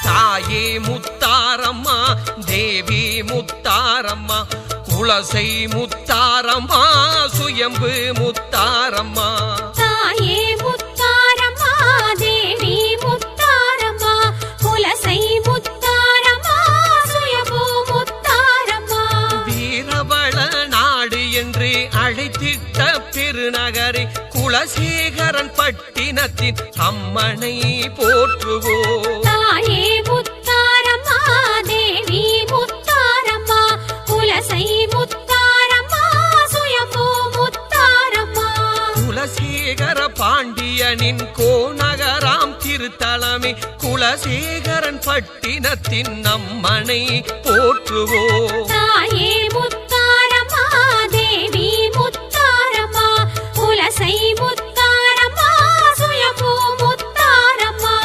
தாயே முத்தாரம்மா தேவி முத்தாரம்மா குலசை முத்தாரம்மா சுயம்பு முத்தாரம்மா தாயே முத்தாரம்மா தேவி முத்தாரம்மா குலசை முத்தாரம்மா சுயம்பு முத்தாரம்மா வீரவள நாடு என்று அழைத்திட்ட பெருநகரை குலசேகரன் பட்டினத்தின் அம்மனை போற்றுவோம் தாயே முத்தாரம்மா தேவி முத்தாரம்மா குலசை முத்தாரம்மா சுயம்பு முத்தாரம்மா குலசேகர பாண்டியனின் கோநகராம் திருத்தலமே குலசேகரன் பட்டினத்தின் அம்மனை போற்றுவோம் தாயே முத்தாரம்மா தேவி முத்தாரம்மா குலசை முத்தாரம்மா சுயம்பு முத்தாரம்மா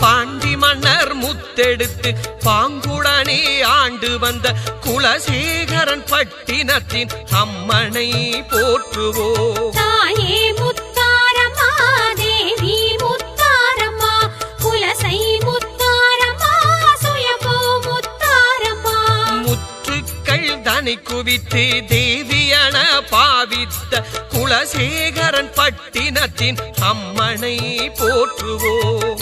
பாண்டி மன்னர் முத்தெடுத்து பாங்குடனே ஆண்டு வந்த குலசேகரன் பட்டினத்தின் அம்மனை போற்றுவோம் தாயே முத்தாரம்மா தேவி முத்தாரம்மா குலசை முத்தாரம்மா சுயம்பு முத்தாரம்மா முற்றுக்கள் தனி குவித்து தேவியன பாவித்த குலசேகரன் பட்டினத்தின் அம்மனை போற்றுவோம்